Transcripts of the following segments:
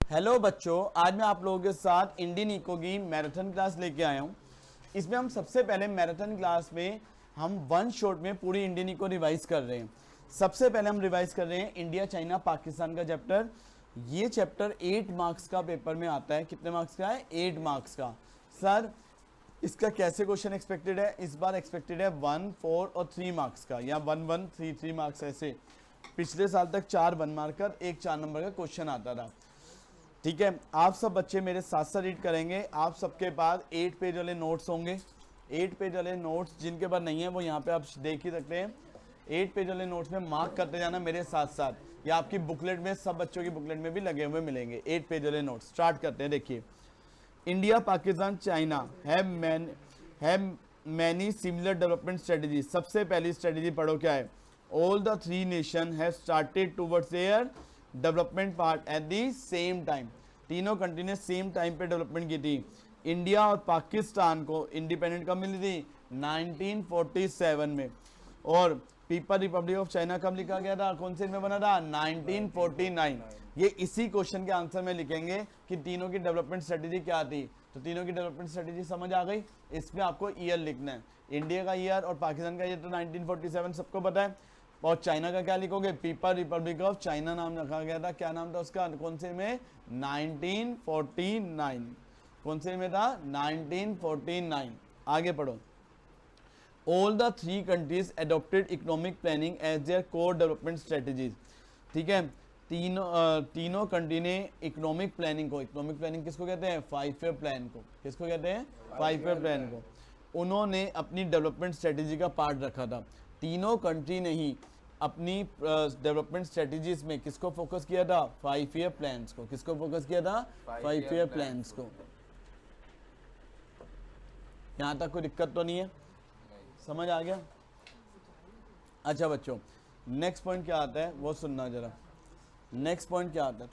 Hello बच्चों, आज मैं आप लोगों के साथ इंडियन इको की मैराथन क्लास लेके आया हूँ। इसमें हम सबसे पहले मैराथन क्लास में हम वन शॉट में पूरी इंडियन इको रिवाइज कर रहे हैं। सबसे पहले हम रिवाइज कर रहे हैं इंडिया चाइना पाकिस्तान का चैप्टर। ये चैप्टर 8 मार्क्स का पेपर में आता है। कितने मार्क्स का है? 8 मार्क्स का। सर इसका कैसे क्वेश्चन एक्सपेक्टेड है? इस बार एक्सपेक्टेड है 1, 4 और 3 मार्क्स का, या 1, 1, 3, 3 मार्क्स ऐसे। पिछले साल तक 4 1 मार्कर 1 4 नंबर का क्वेश्चन आता था। ठीक है, आप सब बच्चे मेरे साथ साथ रीड करेंगे। आप सबके पास 8 पेज वाले नोट्स होंगे। 8 पेज वाले नोट्स जिनके पास नहीं है वो यहाँ पे आप देख ही सकते हैं। 8 पेज वाले नोट्स में मार्क करते जाना मेरे साथ साथ, या आपकी बुकलेट में, सब बच्चों की बुकलेट में भी लगे हुए मिलेंगे 8 पेज वाले नोट्स। स्टार्ट करते हैं। देखिए, India Pakistan China have many similar development strategy. सबसे पहली स्ट्रेटेजी पढ़ो क्या है? All the 3 nation have started towards their development part at the same time. तीनों कंट्री ने सेम टाइम पे डेवलपमेंट की थी। इंडिया और पाकिस्तान को इंडिपेंडेंट कब मिली थी? 1947 में। और पीपल रिपब्लिक ऑफ चाइना कब लिखा गया था? कौन से में बना था? 1949। ये इसी क्वेश्चन के आंसर में लिखेंगे कि तीनों की डेवलपमेंट स्ट्रेटेजी क्या थी। तो तीनों की डेवलपमेंट स्ट्रेटेजी समझ आ गई। इसमें आपको ईयर लिखना है। इंडिया का ईयर और पाकिस्तान का ईयर तो 1947 सबको पता है। और चाइना का क्या लिखोगे? पीपल रिपब्लिक ऑफ चाइना नाम रखा गया था। क्या नाम था उसका? कौन से में? 1949। कौन से में था? 1949। आगे पढ़ो। All the 3 countries adopted economic planning as their core development strategies. ठीक है, तीनों कंट्री ने इकोनॉमिक प्लानिंग को, इकोनॉमिक प्लानिंग किसको कहते हैं? 5 ईयर प्लान को। किसको कहते हैं? 5 ईयर प्लान को उन्होंने अपनी डेवलपमेंट स्ट्रेटेजी का पार्ट रखा था। तीनों कंट्री ने ही अपनी डेवलपमेंट स्ट्रेटेजीज में किसको फोकस किया था? 5 ईयर प्लान्स को। किसको फोकस किया था? 5 ईयर प्लान्स को। यहां तक कोई दिक्कत तो नहीं है? समझ आ गया? अच्छा बच्चों, नेक्स्ट पॉइंट क्या आता है वो सुनना जरा। नेक्स्ट पॉइंट क्या आता है?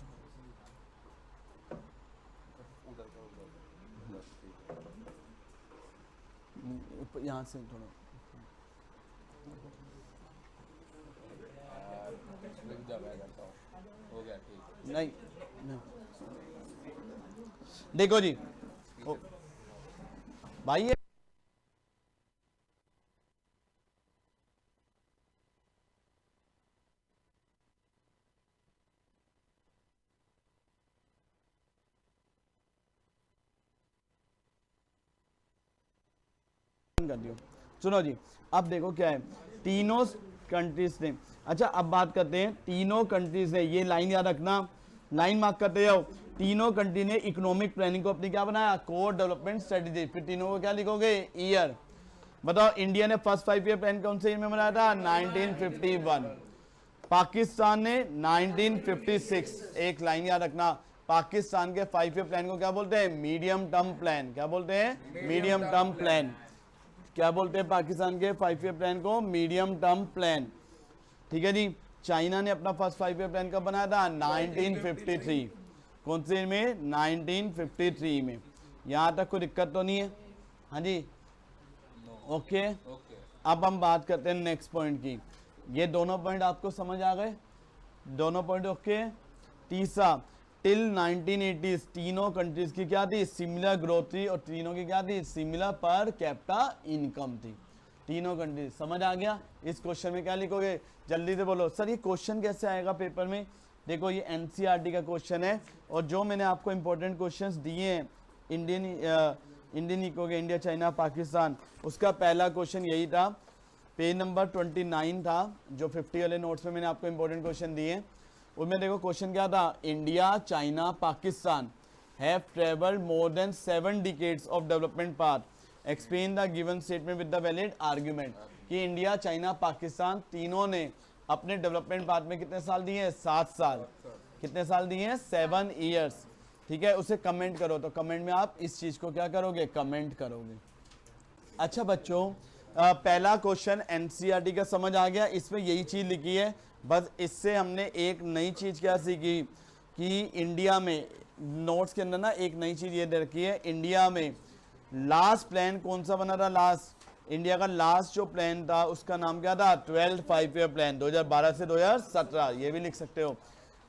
यहां से थोड़ा हो गया, ठीक। नहीं, देखो जी भाई, ये कर दियो। सुनो जी, अब देखो क्या है। तीनों कंट्रीज ने, अच्छा अब बात करते हैं तीनों कंट्रीज ने, ये लाइन याद रखना, लाइन मार्क करते जाओ। तीनों कंट्री ने इकोनॉमिक प्लानिंग को अपनी क्या बनाया? Core development strategy. फिर तीनों को क्या लिखोगे? ईयर। बताओ, इंडिया ने फर्स्ट 5 ईयर प्लान कौन से ईयर में बनाया था? 1951। पाकिस्तान ने 1956। एक लाइन याद रखना, पाकिस्तान के 5 ईयर प्लान को क्या बोलते हैं? Medium term plan. क्या बोलते हैं? Medium term plan. क्या बोलते हैं पाकिस्तान के 5 ईयर प्लान को? Medium term plan. ठीक है जी। चाइना ने अपना फर्स्ट 5 ईयर प्लान कब बनाया था? 1953। कौन से में? 1953 में। यहां तक कोई दिक्कत तो नहीं है? हाँ जी, ओके। अब हम बात करते हैं नेक्स्ट पॉइंट की। ये दोनों पॉइंट आपको समझ आ गए? दोनों पॉइंट ओके। तीसरा, टिल 1980s तीनों कंट्रीज की क्या थी? सिमिलर ग्रोथ थी। और तीनों की क्या थी? सिमिलर पर कैपिटा इनकम थी। तीनों कंट्रीज। समझ आ गया? इस क्वेश्चन में क्या लिखोगे? जल्दी से बोलो। सर ये क्वेश्चन कैसे आएगा पेपर में? देखो, ये एनसीईआरटी का क्वेश्चन है, और जो मैंने आपको इंपॉर्टेंट क्वेश्चंस दिए हैं इंडियन इको के, इंडिया चाइना पाकिस्तान, उसका पहला क्वेश्चन यही था। पेज नंबर 29 था, जो 50 वाले नोट्स में मैंने आपको इंपॉर्टेंट क्वेश्चन दिए। उनमें देखो क्वेश्चन क्या था? India China Pakistan have travelled more than 7 decades of development path. Explain the given statement with the valid argument. कि इंडिया चाइना पाकिस्तान तीनों ने अपने डेवलपमेंट पाथ में कितने साल दिए हैं? 7 साल। कितने साल दिए हैं? 7 ईयर्स। ठीक है, उसे कमेंट करो। तो कमेंट में आप इस चीज को क्या करोगे? कमेंट करोगे। अच्छा बच्चों, पहला क्वेश्चन एनसीईआरटी का समझ आ गया। इसमें यही चीज लिखी है। बस इससे हमने एक नई चीज क्या सीखी कि इंडिया में, नोट्स के अंदर ना एक नई चीज ये दे रखी है, इंडिया में लास्ट प्लान कौन सा बना था? लास्ट इंडिया का लास्ट जो प्लान था उसका नाम क्या था? 12 5 ईयर प्लान, 2012 से 2017। ये भी लिख सकते हो।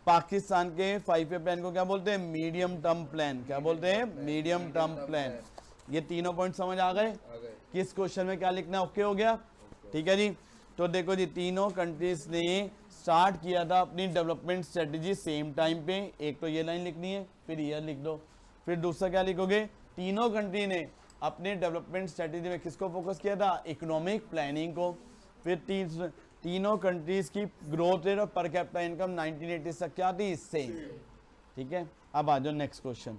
पाकिस्तान के 5 ईयर प्लान को क्या बोलते हैं? Medium term plan. क्या बोलते हैं? Medium term plan. ये तीनों पॉइंट समझ आ गए? किस क्वेश्चन में क्या लिखना? ओके हो गया? ठीक है जी। तो देखो जी, तीनों कंट्रीज ने स्टार्ट किया था अपनी डेवलपमेंट स्ट्रेटेजी सेम टाइम पे। एक तो ये लाइन लिखनी है, फिर ईयर लिख दो। फिर दूसरा क्या लिखोगे? तीनों कंट्री ने अपने डेवलपमेंट स्ट्रेटेजी में किसको फोकस किया था? इकोनॉमिक प्लानिंग को। फिर तीनों कंट्रीज की ग्रोथ रेट और पर कैपिटा इनकम 1980 तक क्या थी? सेम। ठीक है, अब आ जाओ next question,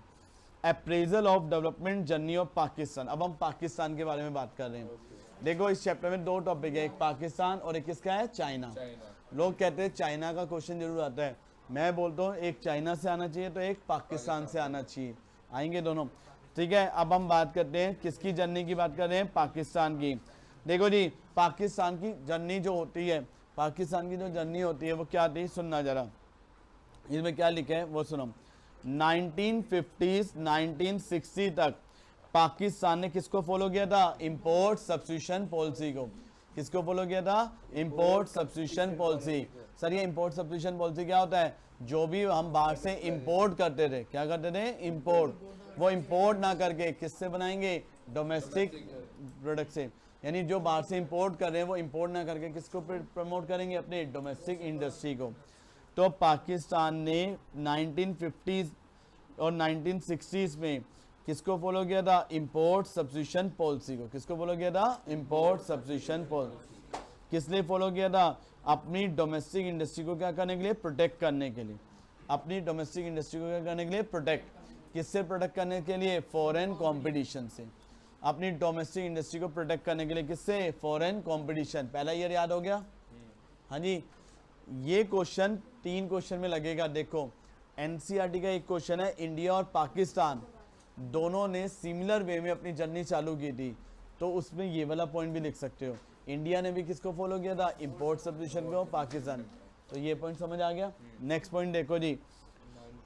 appraisal of development journey of Pakistan. अब हम पाकिस्तान के बारे में बात कर रहे हैं। देखो इस चैप्टर में दो टॉपिक है, एक पाकिस्तान और एक किसका है? चाइना। लोग कहते हैं चाइना का क्वेश्चन जरूर आता है, मैं बोलता हूँ एक चाइना से आना चाहिए तो एक पाकिस्तान से आना चाहिए, आएंगे दोनों। ठीक है, अब हम बात करते हैं किसकी जर्नी की बात कर रहे हैं? पाकिस्तान की। देखो जी, पाकिस्तान की जर्नी जो होती है, पाकिस्तान की जो जर्नी होती है वो क्या थी? सुनना जरा, इसमें क्या लिखा है वो सुनो। 1950s 1960 तक पाकिस्तान ने किसको फॉलो किया था? इंपोर्ट सब्स्टिट्यूशन पॉलिसी को। किसको फॉलो किया था? Import substitution policy. सर ये इंपोर्ट सब्स्टिट्यूशन पॉलिसी क्या होता है? जो भी हम बाहर से इंपोर्ट करते थे, क्या करते थे? इंपोर्ट। वो इंपोर्ट ना करके किससे बनाएंगे? डोमेस्टिक प्रोडक्ट से। यानी जो बाहर से इंपोर्ट कर रहे हैं वो इंपोर्ट ना करके किसको प्रमोट करेंगे? अपने डोमेस्टिक इंडस्ट्री को। तो पाकिस्तान ने 1950s और 1960s में किसको फॉलो किया था? इंपोर्ट सब्स्टिट्यूशन पॉलिसी को। किसको फॉलो किया था? Import substitution policy. किस लिए फॉलो किया था? अपनी डोमेस्टिक इंडस्ट्री को क्या करने के लिए? प्रोटेक्ट करने के लिए। अपनी डोमेस्टिक इंडस्ट्री को क्या करने के लिए? प्रोटेक्ट। किससे प्रोटेक्ट करने के लिए? फॉरेन कंपटीशन से। अपनी डोमेस्टिक इंडस्ट्री को प्रोटेक्ट करने के लिए किससे? Foreign competition. पहला ईयर याद हो गया? हाँ जी। ये क्वेश्चन 3 क्वेश्चन में लगेगा। देखो एनसीईआरटी का एक क्वेश्चन है, इंडिया और पाकिस्तान दोनों ने सिमिलर वे में अपनी जर्नी चालू की थी, तो उसमें ये वाला पॉइंट भी लिख सकते हो। इंडिया ने भी किसको फॉलो किया था? इंपोर्ट सब्स्टिट्यूशन को। पाकिस्तान, तो ये पॉइंट समझ आ गया। नेक्स्ट पॉइंट देखो जी,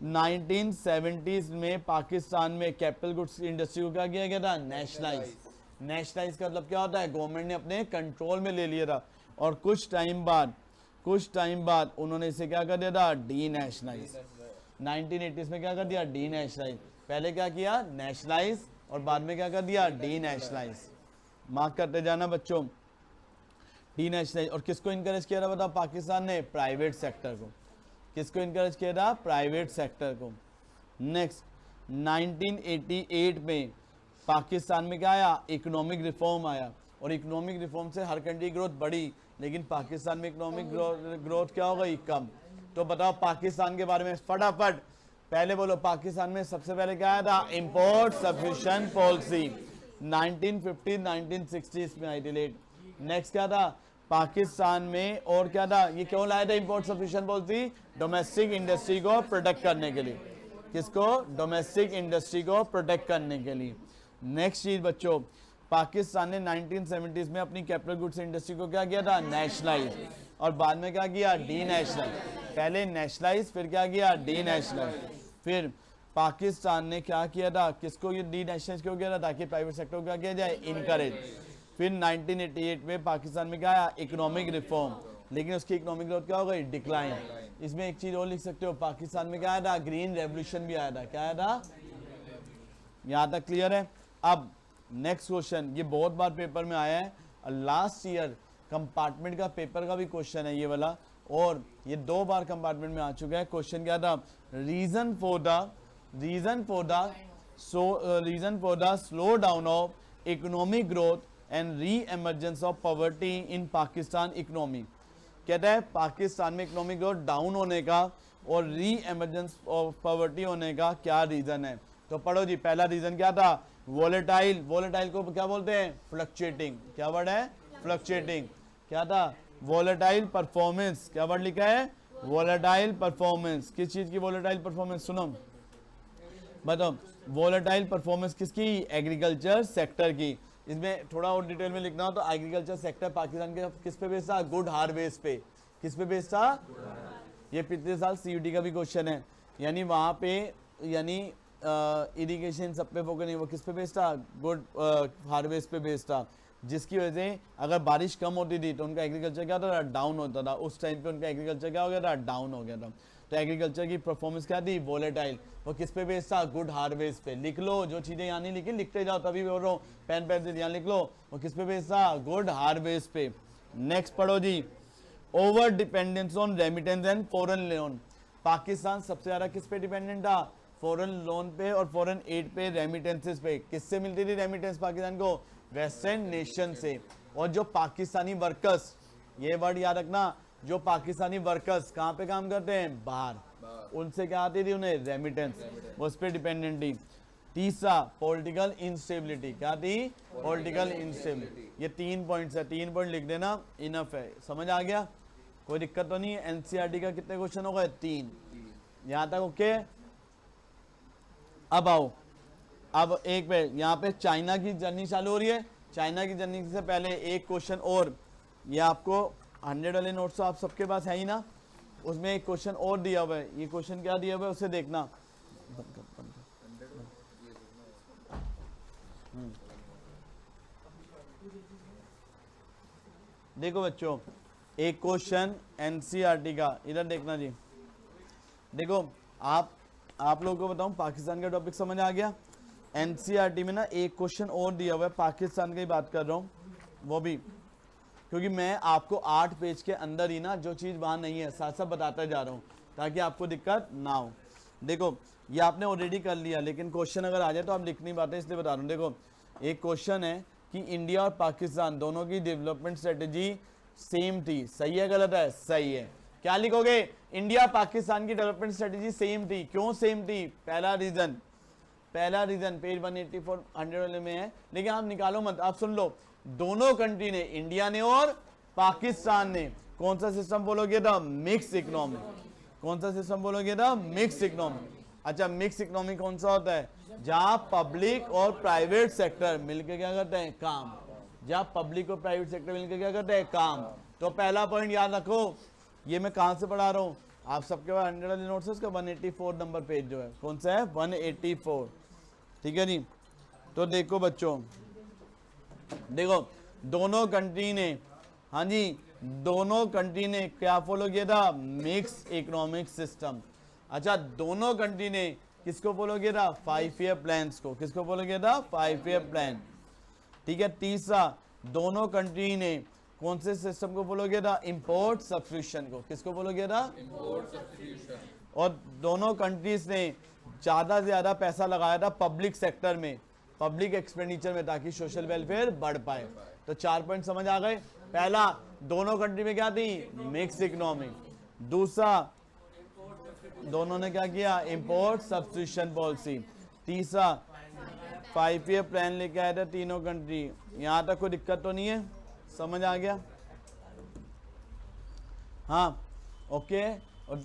1970s में पाकिस्तान में कैपिटल गुड्स इंडस्ट्री को क्या किया गया था? नेशनलाइज। नेशनलाइज का मतलब क्या होता है? गवर्नमेंट ने अपने कंट्रोल में ले लिया था, और कुछ टाइम बाद उन्होंने इसे क्या कर दिया था? D nationalise. 1980s में क्या कर दिया? D nationalise. पहले क्या किया? नेशनलाइज, और बाद में क्या कर दिया? D nationalise. मार्क करते जाना बच्चों, डी नेशनलाइज। और किसको इनकरेज किया था बताओ? पाकिस्तान ने प्राइवेट सेक्टर को। किसको इनकरेज किया था? प्राइवेट सेक्टर को। नेक्स्ट 1988 में पाकिस्तान में क्या आया? इकोनॉमिक रिफॉर्म आया, और इकोनॉमिक रिफॉर्म से हर कंट्री की ग्रोथ बढ़ी, लेकिन पाकिस्तान में इकोनॉमिक ग्रोथ क्या हो गई? कम। तो बताओ पाकिस्तान के बारे में फटाफट, पहले बोलो पाकिस्तान में सबसे पहले क्या आया था? इंपोर्ट सब्स्टिट्यूशन पॉलिसी 1950 1960s में आई थी लेट। नेक्स्ट क्या था? पाकिस्तान में और क्या था? ये क्यों लाया था import substitution policy? Domestic industry को प्रोटेक्ट करने के लिए। किसको? डोमेस्टिक इंडस्ट्री को प्रोटेक्ट करने के लिए। नेक्स्ट चीज बच्चों, पाकिस्तान ने 1970s में अपनी कैपिटल गुड्स इंडस्ट्री को क्या किया था? नेशनलाइज, और बाद में क्या किया? D nationalise. पहले नेशनलाइज, फिर क्या किया? D nationalise. फिर पाकिस्तान ने क्या किया था? किसको ये डी नेशनलाइज क्यों किया था? ताकि प्राइवेट सेक्टर को क्या किया जाए? इनकरेज। फिर 1988 में पाकिस्तान में क्या आया? इकोनॉमिक रिफॉर्म, लेकिन उसकी इकोनॉमिक ग्रोथ क्या हो गई? डिक्लाइन। इसमें एक चीज और लिख सकते हो, पाकिस्तान में क्या आया था? ग्रीन रेवोल्यूशन भी आया था। क्या आया था? यहाँ तक क्लियर है? अब नेक्स्ट क्वेश्चन, ये बहुत बार पेपर में आया है, लास्ट ईयर कंपार्टमेंट का पेपर का भी क्वेश्चन है ये वाला, और ये 2 बार कंपार्टमेंट में आ चुका है। क्वेश्चन क्या था? Reason for the slow down of economic growth and re-emergence of poverty in Pakistan economy. कहता है पाकिस्तान में इकोनॉमिक ग्रोथ डाउन होने का और री एमरजेंस ऑफ पॉवर्टी होने का क्या रीजन है? तो पढ़ो जी, पहला रीजन क्या था? वोलेटाइल। वोलेटाइल को क्या बोलते हैं? फ्लक्चुएटिंग। क्या वर्ड है? फ्लक्चुएटिंग। क्या था? Volatile performance. क्या वर्ड लिखा है? Volatile performance. किस चीज की वोलेटाइल परफॉर्मेंस? सुनो बताओ, वोलेटाइल परफॉर्मेंस किसकी? एग्रीकल्चर सेक्टर की। इसमें थोड़ा और डिटेल में लिखना हो तो एग्रीकल्चर सेक्टर पाकिस्तान के किस पे बेस्ड था? गुड हार्वेस्ट पे। किस पे बेस्ड था? ये पिछले साल सीयूटी का भी क्वेश्चन है, यानी वहां पे यानी इरिगेशन सब पे फोकस नहीं, वो किस पे बेस्ड था? गुड हार्वेस्ट पे बेस्ड था। जिसकी वजह से अगर बारिश कम होती थी तो उनका एग्रीकल्चर क्या होता था, डाउन होता था। उस टाइम पे उनका एग्रीकल्चर क्या हो गया था, डाउन हो गया था। तो एग्रीकल्चर की परफॉर्मेंस क्या थी, वोलेटाइल। वो किस पे बेस्ड था, गुड हार्वेस्ट पे। लिख लो, जो चीज़ें यहाँ नहीं लिखी लिखते जाओ, तभी बोल रहा हूँ पेन पेन से यहाँ लिख लो। वो किस पे बेस्ड था, गुड हार्वेस्ट पे। नेक्स्ट पढ़ो जी, over dependence on remittance and foreign loan. Pakistan सबसे ज़्यादा किस पे डिपेंडेंट था, फॉरेन लोन पे और फॉरेन एड पे, रेमिटेंसेस पे। किससे मिलती थी रेमिटेंस पाकिस्तान को, वेस्टर्न नेशन से। और जो पाकिस्तानी वर्कर्स, ये वर्ड याद रखना, जो पाकिस्तानी वर्कर्स कहाँ पे काम करते हैं, बाहर, उनसे क्या आती थी, उन्हें रेमिटेंस, वो उस पर डिपेंडेंट थी। तीसरा, पॉलिटिकल इंस्टेबिलिटी। क्या थी, पॉलिटिकल इंस्टेबिलिटी। ये 3 पॉइंट्स है, 3 पॉइंट लिख देना, इनफ है। समझ आ गया, कोई दिक्कत तो नहीं है। एनसीईआरटी का कितने क्वेश्चन हो गए, 3, यहाँ तक ओके। अब आओ, अब एक पे यहाँ पे चाइना की जर्नी चालू हो रही है। चाइना की जर्नी से पहले एक क्वेश्चन और, ये आपको 100 वाले नोट्स तो आप सबके पास है ही ना, उसमें एक क्वेश्चन और दिया हुआ है। ये क्वेश्चन क्या दिया हुआ है उसे देखना। देखो बच्चों, एक क्वेश्चन एनसीईआरटी का, इधर देखना जी। देखो आप लोगों को बताऊं, पाकिस्तान का टॉपिक समझ आ गया। एनसीईआरटी में ना एक क्वेश्चन और दिया हुआ है, पाकिस्तान की ही बात कर रहा हूँ, वो भी क्योंकि मैं आपको 8 पेज के अंदर ही ना जो चीज़ वहाँ नहीं है साथ साथ बताता जा रहा हूँ ताकि आपको दिक्कत ना हो। देखो ये आपने ऑलरेडी कर लिया, लेकिन क्वेश्चन अगर आ जाए तो आप लिख नहीं पाते, इसलिए बता रहा हूँ। देखो एक क्वेश्चन है कि इंडिया और पाकिस्तान दोनों की डेवलपमेंट स्ट्रेटेजी सेम थी, सही है गलत है, सही है। क्या लिखोगे, इंडिया पाकिस्तान की डेवलपमेंट स्ट्रेटेजी सेम थी। क्यों सेम थी, पहला रीजन पेज 184 100 वाले में है, लेकिन आप निकालो मत, आप सुन लो। दोनों कंट्री ने, इंडिया ने और पाकिस्तान ने कौन सा सिस्टम फॉलो किया था, मिक्स इकोनॉमी। कौन सा सिस्टम फॉलो किया था, मिक्स इकोनॉमी। अच्छा, मिक्स इकोनॉमी कौन सा होता है, जहां पब्लिक और प्राइवेट सेक्टर मिलकर क्या करते हैं, काम। जहां पब्लिक और प्राइवेट सेक्टर मिलकर क्या करते हैं, काम। तो पहला पॉइंट याद रखो, ये मैं कहां से पढ़ा रहा हूं, आप सबके पास 100 वाले नोट्स है, उसका 184 नंबर पेज जो है, कौन सा है, 184, ठीक है जी। तो देखो बच्चों, देखो दोनों कंट्री ने, हाँ जी, दोनों कंट्री ने क्या फॉलो किया था, मिक्स इकोनॉमिक सिस्टम। अच्छा, दोनों कंट्री ने किसको फॉलो किया था, 5 ईयर प्लान्स को। किसको फॉलो किया था, 5 ईयर प्लान, ठीक है। तीसरा, दोनों कंट्री ने कौन से सिस्टम को फॉलो किया था, इंपोर्ट सब्स्टिट्यूशन को। किसको फॉलो किया था, इंपोर्ट सब्स्टिट्यूशन। और दोनों कंट्रीज ने ज्यादा से ज्यादा पैसा लगाया था पब्लिक सेक्टर में, पब्लिक एक्सपेंडिचर में, ताकि सोशल वेलफेयर बढ़ पाए। तो 4 पॉइंट समझ आ गए। पहला, दोनों कंट्री में क्या थी, मिक्स इकोनॉमी। दूसरा, दोनों ने क्या किया, इंपोर्ट सब्स्टिट्यूशन पॉलिसी। तीसरा, 5 ईयर प्लान लेके आए थे तीनों कंट्री। यहां तक कोई दिक्कत तो नहीं है, समझ आ गया, हाँ ओके। और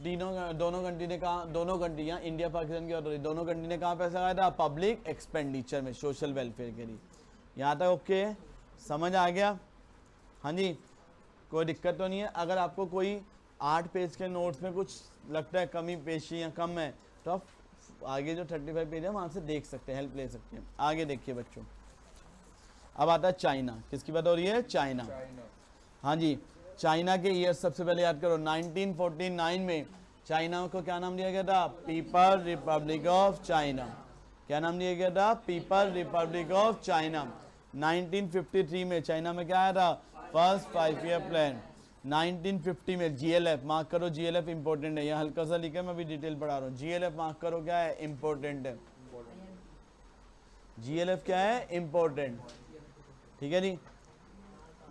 दोनों कंट्री ने कहा, दोनों कंट्री, यहाँ इंडिया पाकिस्तान की बात हो रही, दोनों कंट्री ने कहाँ पैसा लगाया था, पब्लिक एक्सपेंडिचर में, सोशल वेलफेयर के लिए। यहाँ तक ओके, समझ आ गया, हाँ जी, कोई दिक्कत तो नहीं है। अगर आपको कोई 8 पेज के नोट्स में कुछ लगता है कमी पेशी या कम है, तो आप आगे जो 35 पेज है वहाँ से देख सकते हैं, हेल्प ले सकते हैं। आगे देखिए बच्चों, अब आता है चाइना। किसकी बात हो रही है, चाइना। हाँ जी, चाइना के ईयर सबसे पहले याद करो। 1949 में चाइना को क्या नाम दिया गया था, पीपल रिपब्लिक ऑफ चाइना। क्या नाम दिया गया था, पीपल रिपब्लिक ऑफ चाइना। 1953 में चाइना में क्या आया था, फर्स्ट 5 ईयर प्लान। 1950 में जीएलएफ, मार्क करो, जीएलएफ इंपॉर्टेंट है, यहाँ हल्का सा लिखा है, मैं अभी डिटेल पढ़ा रहा हूँ। जीएलएफ मार्क करो, क्या है, इंपॉर्टेंट है। जीएलएफ क्या है, इंपॉर्टेंट, ठीक है जी।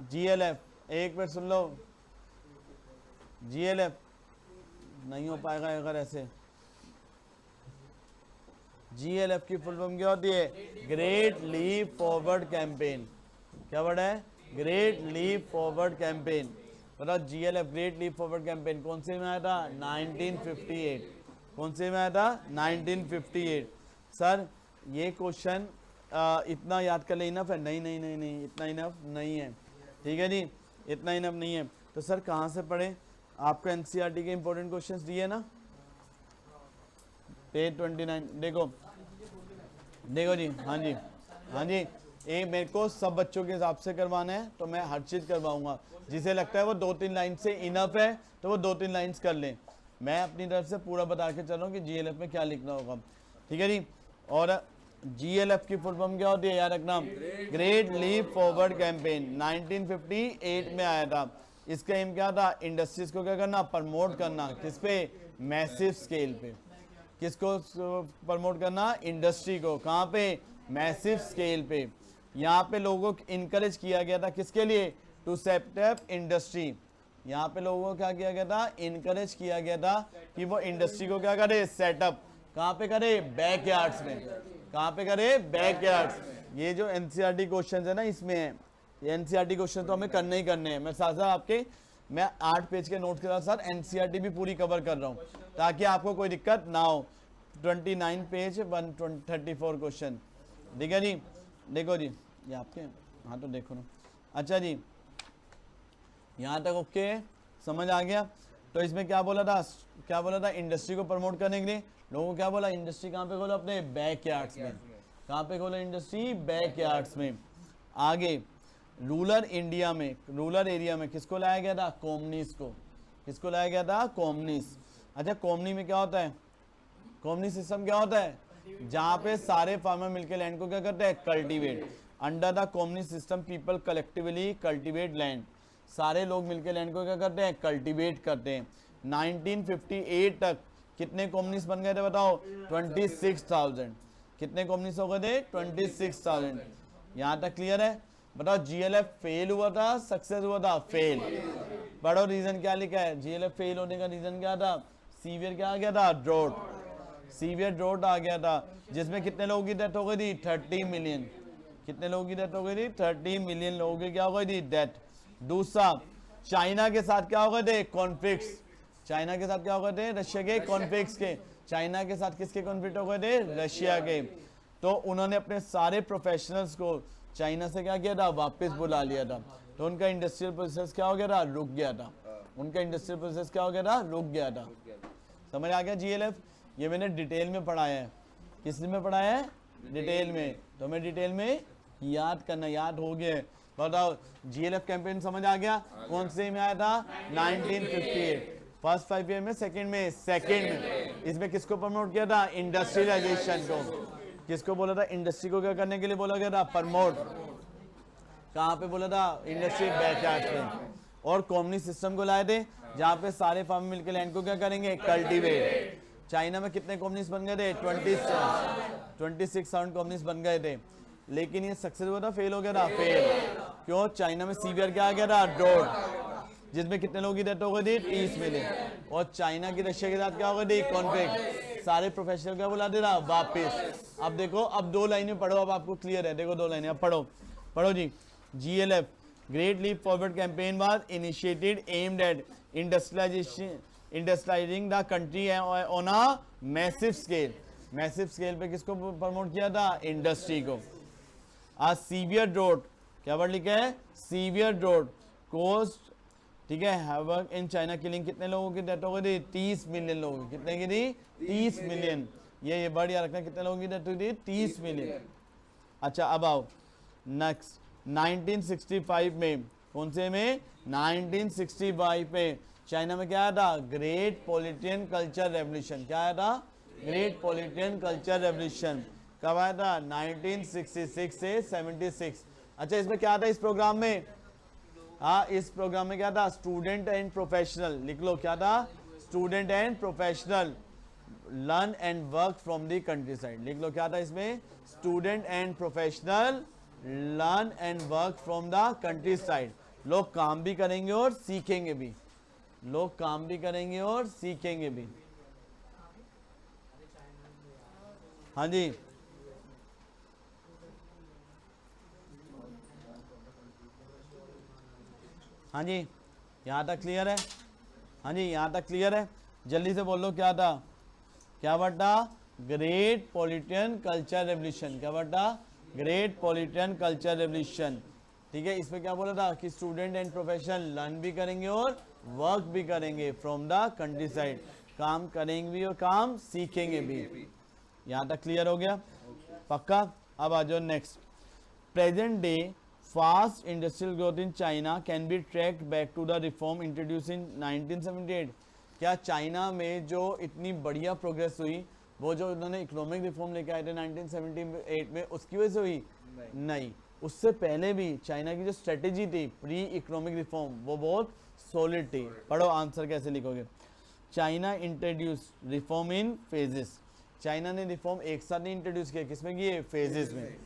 जीएलएफ एक बार सुन लो, जीएलएफ नहीं हो पाएगा अगर ऐसे। जीएलएफ की फुल फॉर्म क्या होती है, ग्रेट लीप फॉरवर्ड कैंपेन। क्या वर्ड है, ग्रेट लीप फॉरवर्ड कैंपेन। बताओ, GLF great leap forward campaign कौन से में आया था, 1958। कौन से में आया था, 1958। सर ये क्वेश्चन इतना याद कर ले इनफ है, नहीं नहीं नहीं नहीं, इतना इनफ नहीं है, ठीक है जी, इतना इनफ नहीं है। तो सर कहाँ से पढ़े, आपको एनसीईआरटी के इंपॉर्टेंट क्वेश्चंस दिए ना, पेज 29। देखो देखो जी, हाँ जी, हाँ जी, ये मेरे को सब बच्चों के हिसाब से करवाना है तो मैं हर चीज़ करवाऊंगा। जिसे लगता है वो 2-3 लाइन से इनफ है तो वो 2-3 लाइन्स कर लें। मैं अपनी तरफ से पूरा बता के चल रहा हूँ कि GLF में क्या लिखना होगा, ठीक है जी। और GLF की फुल फॉर्म क्या होती है याद रखना, ग्रेट लीप फॉरवर्ड कैंपेन 1958 में आया था। इसका एम क्या था, इंडस्ट्रीज को क्या करना, प्रमोट करना। किस पे, मैसिव स्केल पे। किसको प्रमोट करना, इंडस्ट्री को। कहाँ पे, मैसिव स्केल पे। यहाँ पे लोगों को इनकरेज किया गया था किसके लिए, टू सेट अप इंडस्ट्री। यहाँ पे लोगों को क्या किया गया था, इनकरेज किया गया था कि वो इंडस्ट्री को क्या करे, सेटअप। कहाँ पे करे, बैकयार्ड्स में। कहाँ पे करे, बैकयार्ड्स। ये जो एनसीईआरटी क्वेश्चन है ना, इसमें है ये एनसीईआरटी क्वेश्चन तो हमें करने ही करने हैं। मैं साथ साथ आपके मैं 8 पेज के नोट के साथ साथ एनसीईआरटी भी पूरी कवर कर रहा हूँ ताकि आपको कोई दिक्कत ना हो। 29 पेज 134 क्वेश्चन, ठीक है जी। देखो जी, ये आपके, हाँ तो देखो ना। अच्छा जी, यहाँ तक ओके, समझ आ गया। तो इसमें क्या बोला था, इंडस्ट्री को प्रमोट करने के लिए लोगों को क्या बोला, इंडस्ट्री कहाँ पे खोलो, अपने बैकयार्ड्स में। कहाँ पे खोलो इंडस्ट्री, बैकयार्ड्स में। आगे रूरल इंडिया में, रूरल एरिया में किसको लाया गया था, कॉमनीस को। किसको लाया गया था, कॉमनीस। अच्छा, कॉमनी में क्या होता है, कॉमनी सिस्टम क्या होता है, जहाँ पे सारे फार्मर मिलकर लैंड को क्या करते हैं, cultivate. Under the commune system people collectively cultivate land. सारे लोग मिलकर लैंड को क्या करते हैं, कल्टीवेट करते हैं। 1958 तक कितने कॉमनीस बन गए थे बताओ, 26,000। कितने कॉमनीस हो गए थे, 26,000। यहाँ तक क्लियर है। बताओ GLF फेल हुआ था, सक्सेस हुआ था, फेल। पढ़ो रीजन क्या लिखा है, GLF फेल होने का रीजन क्या था, सीवियर क्या आ गया था, ड्रॉट। सीवियर ड्रॉट आ गया था, जिसमें कितने लोगों की डेथ हो गई थी, 30 मिलियन। कितने लोगों की डेथ हो गई थी, 30 मिलियन लोगों की क्या हो गई थी, डेथ। दूसरा, चाइना के साथ क्या हो गए थे, कॉन्फ्लिक्ट्स। चाइना के साथ क्या हो गए थे, रशिया के कॉन्फ्लिक्ट्स के। चाइना के साथ किसके कॉन्फ्लिक्ट हो गए थे, रशिया के। तो उन्होंने अपने सारे प्रोफेशनल्स को चाइना से क्या किया था, वापस बुला लिया था। तो उनका इंडस्ट्रियल प्रोसेस क्या हो गया था, रुक गया था। उनका इंडस्ट्रियल प्रोसेस क्या हो गया था, रुक गया था। समझ आ गया GLF। ये मैंने डिटेल में पढ़ाया है। किस में पढ़ाया है, डिटेल में। तो मैं डिटेल में याद करना, याद हो गया। बताओ GLF कैंपेन समझ आ गया, कौन से में आया था, 1958। फर्स्ट 5 ईयर में, सेकंड में। इसमें किसको प्रमोट किया था, इंडस्ट्रियलाइजेशन को। किसको बोला था, इंडस्ट्री को क्या करने के लिए बोला गया था, प्रमोट। कहाँ पे बोला था, इंडस्ट्री बैकयार्ड्स में। और कॉमनी सिस्टम को लाए थे, जहाँ पे सारे फार्म मिलकर लैंड को क्या करेंगे, कल्टीवेट। चाइना में कितने कॉमनीस बन गए थे, 26,000 कॉमनीस बन गए थे। लेकिन ये सक्सेस हुआ था, फेल हो गया था, फेल। क्यों, चाइना में सीवियर क्या आ गया था, ड्रॉट, जिसमें कितने लोगों की डेथ हो गई थी, 30 मिलियन। और चाइना की रशिया के साथ क्या हो गई थी, कॉन्फ्लिक्ट। सारे प्रोफेशनल क्या बुला दे रहा, वापिस। अब देखो, अब 2 लाइनें पढ़ो, अब आपको क्लियर है। देखो 2 लाइनें, अब पढ़ो जी। GLF Great leap forward campaign was initiated aimed at industrialising the country on a massive scale. Massive scale पे किसको प्रमोट किया था, इंडस्ट्री को। आ सीवियर ड्रॉट, क्या वर्ड लिखा है, सीवियर ड्रॉट कोस्ट, ठीक है, हैवक इन चाइना, किलिंग कितने लोगों की डेथ हो गई थी, 30 मिलियन लोगों की। कितने की थी, 30 मिलियन। ये वर्ड याद रखना, कितने लोगों की डेथ हुई थी, 30 मिलियन। अच्छा, अब आओ नेक्स्ट। 1965 में, कौन से में, 1965 में चाइना में क्या आया था, ग्रेट पॉलिटियन कल्चर रेवोल्यूशन। क्या आया था, ग्रेट पॉलिटियन कल्चर रेवोल्यूशन। कब आया था, 1966 से 76। अच्छा, इसमें क्या था, इस प्रोग्राम में, हाँ, इस प्रोग्राम में क्या था, स्टूडेंट एंड प्रोफेशनल। लिख लो, क्या था, student and professional learn and work from the country side. लिख लो, क्या था इसमें, student and professional learn and work from the country side. लोग काम भी करेंगे और सीखेंगे भी। लोग काम भी करेंगे और सीखेंगे भी। हाँ जी, हाँ जी, यहाँ तक क्लियर है। हाँ जी, यहाँ तक क्लियर है। जल्दी से बोलो, क्या था, क्या वर्ड था, ग्रेट पॉलिटियन कल्चर रेवोल्यूशन। क्या वर्ड था, ग्रेट पॉलिटियन कल्चर रेवोल्यूशन। ठीक है, इसमें क्या बोला था कि स्टूडेंट एंड प्रोफेशनल लर्न भी करेंगे और वर्क भी करेंगे फ्रॉम द कंट्री साइड। काम करेंगे भी और काम सीखेंगे भी। यहाँ तक क्लियर हो गया, पक्का। अब आ जाओ next present day fast industrial growth in China can be tracked back to the reform introduce in 1978। क्या चाइना में जो इतनी बढ़िया प्रोग्रेस हुई वो जो उन्होंने इकोनॉमिक रिफॉर्म लेके आए थे 1978 में उसकी वजह से हुई? नहीं, उससे पहले भी चाइना की जो स्ट्रेटेजी थी प्री इकोनॉमिक रिफॉर्म वो बहुत सॉलिड थी। पढ़ो आंसर कैसे लिखोगे। China introduce reform in phases. China ने रिफॉर्म एक साथ नहीं इंट्रोड्यूस किया, किसमें किए? फेजेस में।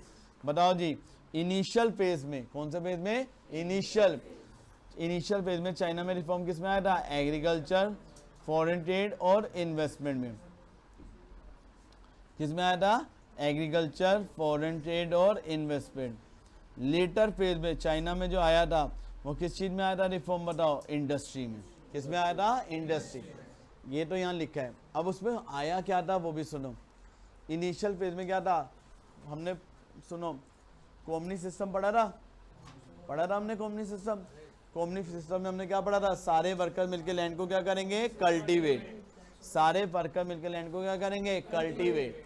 बताओ जी, इनिशियल फेज में, कौन से फेज में? इनिशियल फेज में चाइना में रिफॉर्म किसमें आया था? एग्रीकल्चर, फॉरेन ट्रेड और इन्वेस्टमेंट में। किसमें आया था? एग्रीकल्चर, फॉरेन ट्रेड और इन्वेस्टमेंट। लेटर फेज में चाइना में जो आया था वो किस चीज में आया था रिफॉर्म? बताओ। इंडस्ट्री में। किसमें आया था? इंडस्ट्री। ये तो यहाँ लिखा है। अब उसमें आया क्या था वो भी सुनो। इनिशियल फेज में क्या था? हमने सुनो कॉम्युनिस्ट सिस्टम पढ़ा था हमने कॉम्युनिस्ट सिस्टम में हमने क्या पढ़ा था? सारे वर्कर मिलकर लैंड को क्या करेंगे? कल्टीवेट। सारे वर्कर मिलकर लैंड को क्या करेंगे? कल्टीवेट।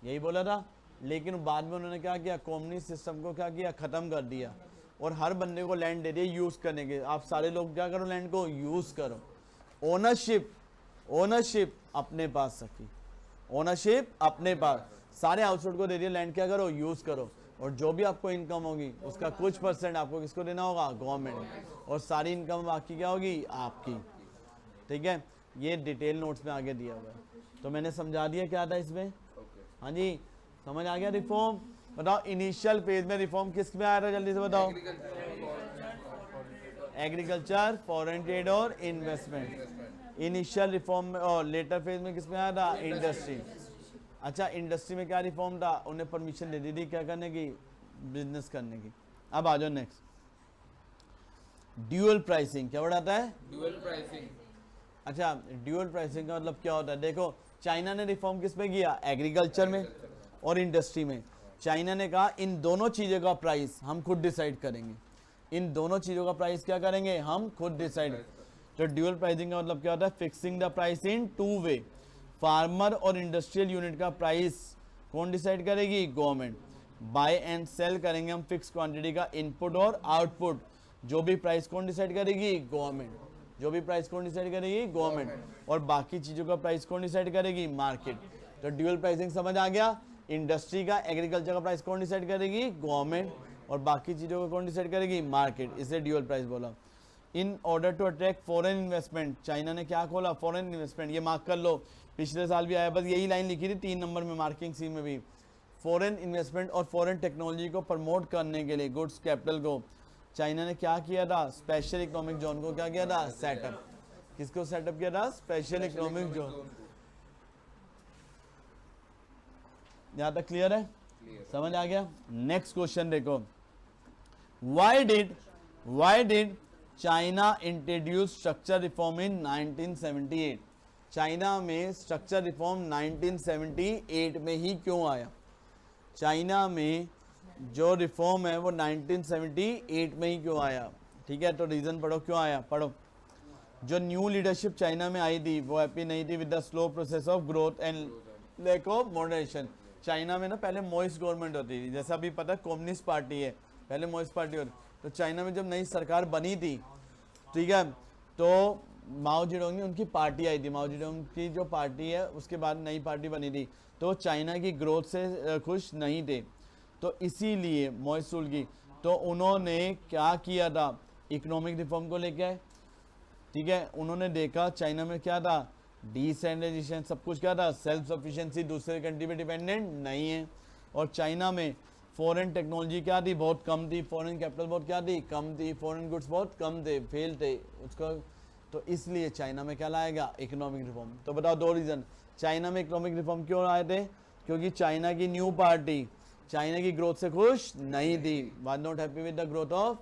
यही बोला था। लेकिन बाद में उन्होंने क्या किया? कम्युनिस्ट सिस्टम को क्या किया? खत्म कर दिया और हर बंदे को लैंड दे दिया यूज करने के। आप सारे लोग क्या करो? लैंड को यूज करो। ओनरशिप अपने पास रखी। ओनरशिप अपने पास। सारे हाउसहोल्ड को दे दिया लैंड, क्या करो? यूज करो। और जो भी आपको इनकम होगी उसका कुछ परसेंट आपको किसको देना होगा? गवर्नमेंट। और सारी इनकम बाकी क्या होगी? आपकी। ठीक है, ये डिटेल नोट्स में आगे दिया हुआ है। तो मैंने समझा दिया क्या था इसमें। हाँ जी, समझ आ गया। रिफॉर्म बताओ। इनिशियल फेज में रिफॉर्म किस में आया था? जल्दी से बताओ। एग्रीकल्चर, फॉरेन ट्रेड और इन्वेस्टमेंट। इनिशियल रिफॉर्म में। और लेटर फेज में किस में आया था? इंडस्ट्री। अच्छा, इंडस्ट्री में क्या रिफॉर्म था? उन्हें परमिशन दे दी थी क्या करने की? बिजनेस करने की। अब आ जाओ नेक्स्ट। ड्यूअल प्राइसिंग क्या बढ़ाता है? Dual pricing. अच्छा, ड्यूअल प्राइसिंग का मतलब क्या होता है? देखो, चाइना ने रिफॉर्म किस में किया? एग्रीकल्चर में और इंडस्ट्री में। चाइना ने कहा इन दोनों चीज़ों का प्राइस हम खुद डिसाइड करेंगे। इन दोनों चीज़ों का प्राइस क्या करेंगे? हम खुद डिसाइड। तो ड्यूअल प्राइसिंग का मतलब क्या होता है? Fixing the price in two way. Farmer और इंडस्ट्रियल यूनिट का प्राइस कौन डिसाइड करेगी? गवर्नमेंट। बाय एंड सेल करेंगे हम फिक्स क्वांटिटी का इनपुट और आउटपुट। जो भी प्राइस कौन डिसाइड करेगी? गवर्नमेंट। जो भी प्राइस कौन डिसाइड करेगी? गवर्नमेंट। और बाकी चीज़ों का प्राइस कौन डिसाइड करेगी? मार्केट। तो ड्यूअल प्राइसिंग समझ आ गया। इंडस्ट्री का, एग्रीकल्चर का प्राइस कौन डिसाइड करेगी? गवर्नमेंट। और बाकी चीज़ों को कौन डिसाइड करेगी? मार्केट। इसे ड्यूअल प्राइस बोला। In order to attract foreign investment, China ने क्या खोला? Foreign investment. ये मार्क कर लो, पिछले साल भी आया। बस यही लाइन लिखी थी 3 नंबर में मार्किंग सी में भी। फॉरेन इन्वेस्टमेंट और फॉरेन टेक्नोलॉजी को प्रमोट करने के लिए, गुड्स कैपिटल को, चाइना ने क्या किया था? स्पेशल इकोनॉमिक जोन को क्या किया था? सेटअप। किसको सेटअप किया था? Special economic zone. यहां तक क्लियर है? समझ आ गया। नेक्स्ट क्वेश्चन देखो। Why did China introduce structure reform in 1978? China में स्ट्रक्चर रिफॉर्म 1978 में ही क्यों आया? चाइना में जो रिफॉर्म है वो 1978 में ही क्यों आया? ठीक है, तो रीजन पढ़ो क्यों आया। पढ़ो। जो न्यू लीडरशिप चाइना में आई थी वो हैप्पी नहीं थी with the slow process of growth and lack of moderation. China में ना पहले मॉइस्ट गवर्नमेंट होती थी, जैसा अभी पता है कम्युनिस्ट पार्टी है, पहले मॉइस्ट पार्टी होती। तो चाइना में जब नई सरकार बनी थी, ठीक है, तो माओ जेडोंग ने उनकी पार्टी आई थी, माओ जेडोंग की जो पार्टी है उसके बाद नई पार्टी बनी थी, तो चाइना की ग्रोथ से खुश नहीं थे, तो इसीलिए मॉइस्ट रूल की, तो उन्होंने क्या किया था? इकोनॉमिक रिफॉर्म को लेके आए। ठीक है, उन्होंने देखा चाइना में क्या था? डिसेंट्रलाइजेशन, सब कुछ क्या था? सेल्फ सफिशिएंसी, दूसरे कंट्री पे डिपेंडेंट नहीं है। और चाइना में फॉरेन टेक्नोलॉजी क्या थी? बहुत कम थी। फॉरेन कैपिटल बहुत क्या थी? कम थी। फॉरेन गुड्स बहुत कम थे, फेल थे उसका। तो इसलिए चाइना में क्या लाएगा? Economic reform. तो बताओ 2 रीजन चाइना में इकोनॉमिक रिफॉर्म क्यों आए थे? क्योंकि चाइना की न्यू पार्टी चाइना की ग्रोथ से खुश नहीं थी, was not happy with the growth of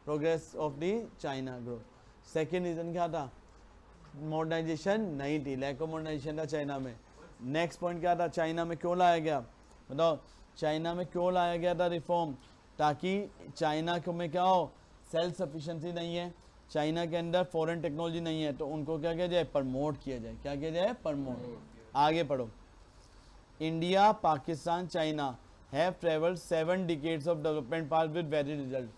progress of the China growth. Second reason क्या था? मॉडर्नाइजेशन नहीं थी, लैक ऑफ मॉडर्नाइजेशन था चाइना में। नेक्स्ट पॉइंट क्या था? चाइना में क्यों लाया गया? बताओ, चाइना में क्यों लाया गया था रिफॉर्म? ताकि चाइना में क्या हो? सेल्फ सफिशिएंसी नहीं है, चाइना के अंदर फॉरेन टेक्नोलॉजी नहीं है, तो उनको क्या किया जाए? प्रमोट किया जाए। क्या किया जाए? प्रमोट। आगे पढ़ो। India, Pakistan, China have travelled 7 decades of development path with very result.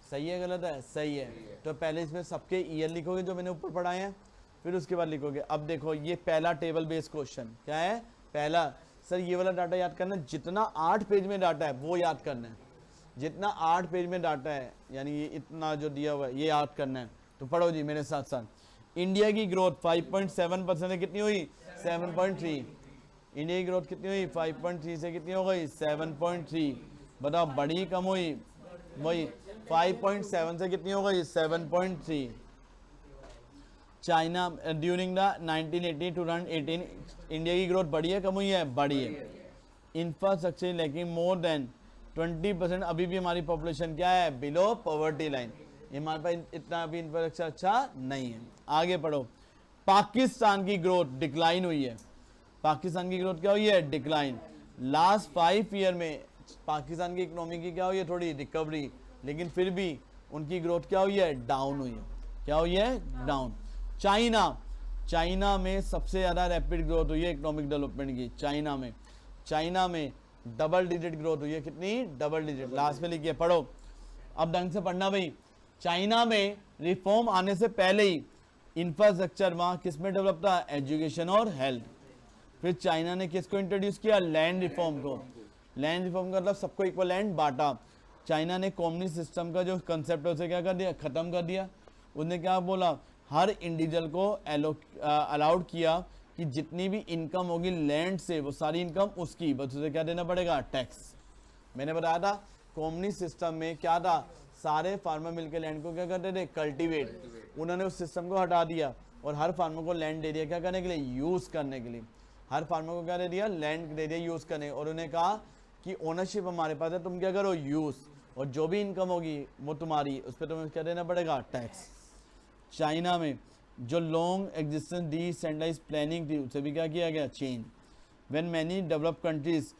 सही है गलत है? सही है। तो पहले इसमें सबके ईयर लिखोगे जो मैंने ऊपर पढ़ाए हैं, फिर उसके बाद लिखोगे। अब देखो ये पहला टेबल बेस्ड क्वेश्चन क्या है? पहला, सर ये वाला डाटा याद करना है, जितना 8 पेज में डाटा है वो याद करना है, जितना 8 पेज में डाटा है यानी ये इतना जो दिया हुआ है ये याद करना है। तो पढ़ो जी मेरे साथ साथ। इंडिया की ग्रोथ 5.7% से कितनी हुई? 7.3। इंडिया की ग्रोथ कितनी हुई? 5.3 से कितनी हो गई? 7.3। बताओ बड़ी कम हुई? वही 5.7 से कितनी हो गई? 7.3। China during the 1980 to 2018 India की ग्रोथ बढ़ी है कम हुई है? बढ़ी है। Infrastructure lacking more than 20%। अभी भी हमारी पॉपुलेशन क्या है? Below poverty line. हमारे पास इतना अभी इंफ्रास्ट्रक्चर अच्छा नहीं है। आगे पढ़ो। पाकिस्तान की ग्रोथ डिक्लाइन हुई है। पाकिस्तान की ग्रोथ क्या हुई है? डिक्लाइन। लास्ट 5 ईयर में पाकिस्तान की इकोनॉमी की क्या हुई है? थोड़ी रिकवरी, लेकिन फिर भी उनकी ग्रोथ क्या हुई है? डाउन हुई है। क्या हुई है? डाउन। चाइना में सबसे ज़्यादा रैपिड ग्रोथ हुई है इकोनॉमिक डेवलपमेंट की। चाइना में डबल डिजिट ग्रोथ हुई है। कितनी? Double digit. लास्ट में लिखिए, पढ़ो। अब ढंग से पढ़ना भाई। चाइना में रिफॉर्म आने से पहले ही इंफ्रास्ट्रक्चर वहाँ किस में डेवलप था? एजुकेशन और हेल्थ। फिर चाइना ने किसको इंट्रोड्यूस किया? लैंड रिफॉर्म को। लैंड रिफॉर्म का मतलब सबको इक्वल लैंड बांटा। चाइना ने कॉम्युनिस्ट सिस्टम का जो कंसेप्ट है उसे क्या कर दिया? खत्म कर दिया। उसने क्या बोला? हर इंडिविजुअल को अलाउड किया कि जितनी भी इनकम होगी लैंड से वो सारी इनकम उसकी, बस उसे क्या देना पड़ेगा? टैक्स। मैंने बताया था कॉम्युनिस्ट सिस्टम में क्या था? सारे फार्मर मिलकर लैंड को क्या करते थे? कल्टीवेट। उन्होंने उस सिस्टम को हटा दिया और हर फार्मर को लैंड दे दिया क्या करने के लिए? यूज करने के लिए। हर फार्मर को क्या दे दिया? लैंड दे दिया यूज करने। और उन्हें कहा कि ओनरशिप हमारे पास है, तुम क्या करो? यूज, और जो भी इनकम होगी वो तुम्हारी, उस पर तुम्हें क्या देना पड़ेगा? टैक्स। चाइना में जो लॉन्ग एग्जिस्टेंस डिसेंट्रलाइज्ड प्लानिंग थी उसे भी क्या किया गया? Change. When many developed countries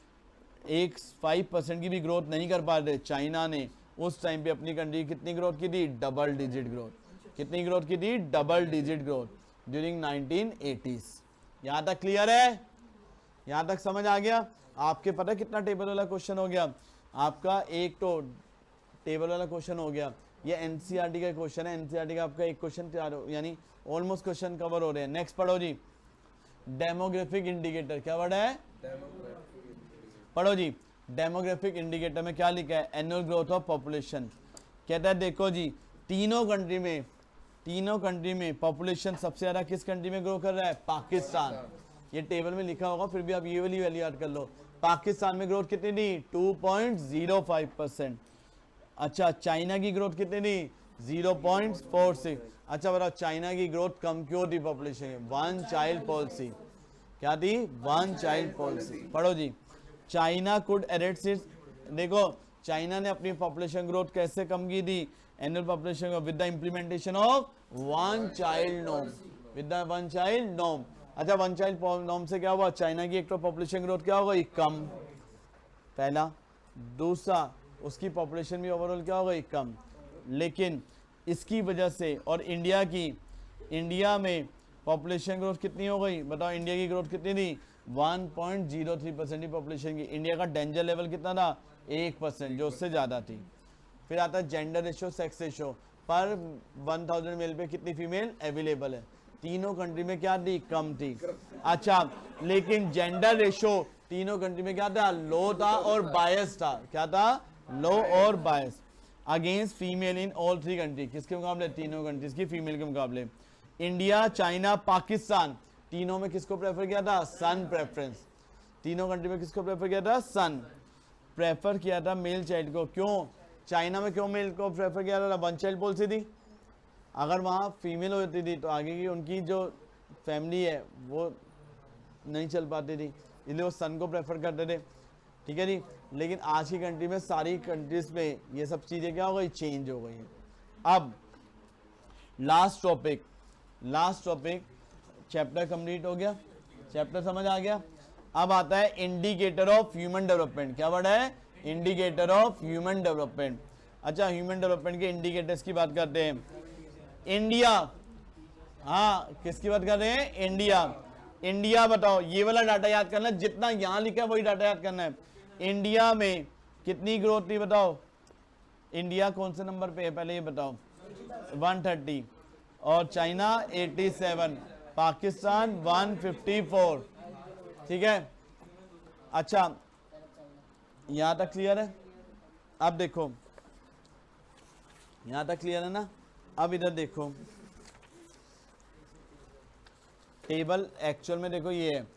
5% की भी ग्रोथ नहीं कर पा रहे, चाइना ने उस टाइम पे अपनी कंट्री कितनी ग्रोथ की थी? Double digit growth. कितनी ग्रोथ की थी? Double digit growth during 1980s। यहाँ तक क्लियर है? यहाँ तक समझ आ गया? आपके पता कितना टेबल वाला क्वेश्चन हो गया आपका? एक तो टेबल वाला क्वेश्चन हो गया। ये एनसीईआरटी का क्वेश्चन है। एनसीईआरटी का आपका एक क्वेश्चन तैयार हो, यानी ऑलमोस्ट क्वेश्चन कवर हो रहे हैं। नेक्स्ट पढ़ो जी। Demographic indicator. क्या वर्ड है? पढ़ो जी। डेमोग्राफिक इंडिकेटर में क्या लिखा है? Annual growth of population. कहता है देखो जी, तीनों कंट्री में पॉपुलेशन सबसे ज्यादा किस कंट्री में ग्रो कर रहा है? पाकिस्तान। ये टेबल में लिखा होगा, फिर भी आप ये वाली वैल्यू याद कर लो। पाकिस्तान में ग्रोथ कितनी थी? 2.05%। अच्छा, चाइना की ग्रोथ कितनी थी? 0.46। अच्छा बताओ चाइना की ग्रोथ कम क्यों थी पॉपुलेशन में? 1 चाइल्ड पॉलिसी। क्या थी? 1 चाइल्ड पॉलिसी। पढ़ो जी। चाइना कुड एडिट इट्स, देखो चाइना ने अपनी पॉपुलेशन ग्रोथ कैसे कम की थी? Annual population with the implementation of 1 child norm. With the 1 child norm. अच्छा, 1 चाइल्ड नॉर्म से क्या हुआ? चाइना की एक तो पॉपुलेशन ग्रोथ क्या हो गई? कम, पहला। दूसरा, उसकी पॉपुलेशन भी ओवरऑल क्या हो गई? कम। लेकिन इसकी वजह से, और इंडिया में पॉपुलेशन ग्रोथ कितनी हो गई? बताओ इंडिया की ग्रोथ कितनी थी? 1.03% की पॉपुलेशन की। इंडिया का डेंजर लेवल कितना था? 1%, जो उससे ज़्यादा थी। फिर आता है जेंडर रेशो, सेक्स रेशो। पर 1000 मेल पे कितनी फीमेल अवेलेबल है? तीनों कंट्री में क्या थी? कम थी। अच्छा, लेकिन जेंडर रेशो तीनों कंट्री में क्या था? लो था और बायस था। क्या था? लो और bias. Against female in all 3 country. किसके मुकाबले? तीनों कंट्रीज की फीमेल के मुकाबले। इंडिया, चाइना, पाकिस्तान तीनों में किसको प्रेफर किया था? सन प्रेफरेंस। तीनों कंट्री में किसको प्रेफर किया था? सन प्रेफर किया था मेल चाइल्ड को। क्यों? चाइना में क्यों मेल को प्रेफर किया था? 1 चाइल्ड पॉलिसी थी। अगर वहाँ फीमेल होती थी तो आगे की उनकी जो फैमिली है वो नहीं चल पाती थी, इसलिए वो सन को प्रेफर करते थे। ठीक है जी। लेकिन आज की कंट्री में, सारी कंट्रीज में ये सब चीज़ें क्या हो गई? चेंज हो गई हैं। अब लास्ट टॉपिक चैप्टर कंप्लीट हो गया, चैप्टर समझ आ गया। अब आता है इंडिकेटर ऑफ ह्यूमन डेवलपमेंट। क्या वर्ड है? Indicator of human development. अच्छा, ह्यूमन डेवलपमेंट के इंडिकेटर्स की बात करते हैं। इंडिया, हाँ किसकी बात कर रहे हैं? इंडिया। बताओ, ये वाला डाटा याद करना है, जितना यहां लिखा है वही डाटा याद करना है। इंडिया में कितनी ग्रोथ थी बताओ? इंडिया कौन से नंबर पे है पहले ये बताओ? 130 और चाइना 87, पाकिस्तान 154। ठीक है, अच्छा यहां तक क्लियर है? अब देखो यहां तक क्लियर है ना? अब इधर देखो टेबल एक्चुअल में देखो ये है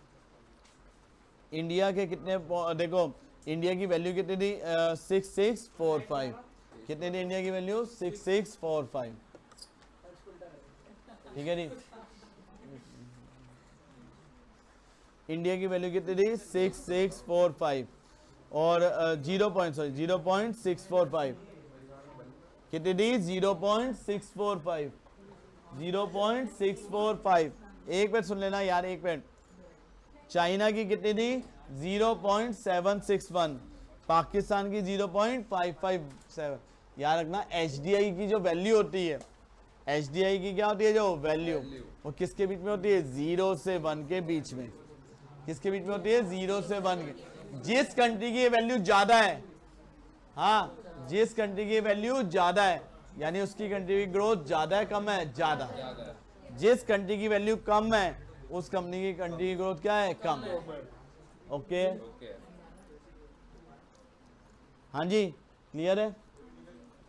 इंडिया के कितने, देखो इंडिया की वैल्यू कितनी थी? 6645। कितनी थी इंडिया की वैल्यू? 6645। ठीक है जी, इंडिया की वैल्यू कितनी थी? 6645 और 0.645 कितनी थी? 0.645। 0.645। एक मिनट सुन लेना यार, एक मिनट। चाइना की कितनी थी? 0.761। पाकिस्तान की 0.557। याद रखना एचडीआई की जो वैल्यू होती है, एचडीआई की क्या होती है जो वैल्यू, वो किसके बीच में होती है? 0 से 1 के बीच में। किसके बीच में होती है? 0 से 1 के। जिस कंट्री की वैल्यू ज्यादा है, हाँ जिस कंट्री की वैल्यू ज्यादा है यानी उसकी कंट्री की ग्रोथ ज्यादा है कम है? ज्यादा। जिस कंट्री की वैल्यू कम है उस कंपनी की कंट्री की ग्रोथ क्या है? कम। ओके हाँ जी, क्लियर है?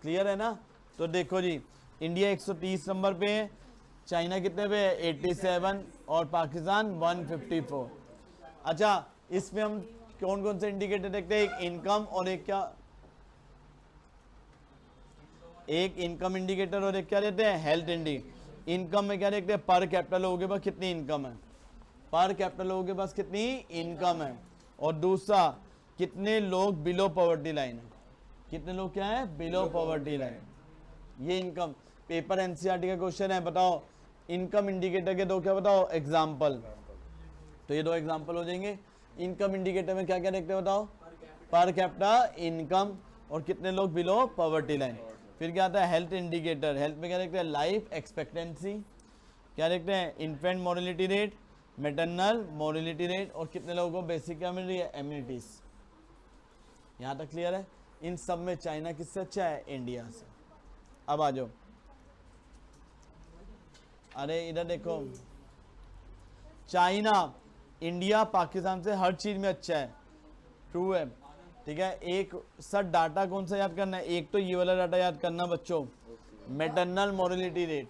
क्लियर है ना? तो देखो जी इंडिया 130 नंबर पे है, चाइना कितने पे है? 87 और पाकिस्तान 154। अच्छा इसमें हम कौन कौन से इंडिकेटर देखते हैं? एक इनकम और एक क्या? एक इनकम इंडिकेटर और एक क्या देते हैं? Health indicator. इनकम में क्या देखते हैं? पर कैपिटल लोगों के पास कितनी इनकम है? पर कैपिटल लोगों के पास कितनी इनकम है? और दूसरा कितने लोग बिलो पॉवर्टी लाइन है? कितने लोग क्या है? Below poverty line. ये इनकम पेपर एनसीईआरटी का क्वेश्चन है, बताओ इनकम इंडिकेटर के दो क्या बताओ एग्जांपल। तो ये दो एग्जांपल हो जाएंगे। इनकम इंडिकेटर में क्या क्या देखते हैं बताओ? पर कैपिटा इनकम और कितने लोग बिलो पॉवर्टी लाइन। फिर क्या आता है? Health indicator. हेल्थ में क्या देखते हैं? Life expectancy. क्या देखते हैं? Infant mortality rate, maternal mortality rate और कितने लोगों को बेसिक क्या मिल रही है? एम्यूनिटीज। यहां तक क्लियर है? इन सब में चाइना किससे अच्छा है? इंडिया से। अब आ जाओ, अरे इधर देखो, चाइना इंडिया पाकिस्तान से हर चीज में अच्छा है, ट्रू है। ठीक है, एक सर डाटा कौन सा याद करना है? एक तो ये वाला डाटा याद करना बच्चों, मैटरनल मोर्टेलिटी रेट।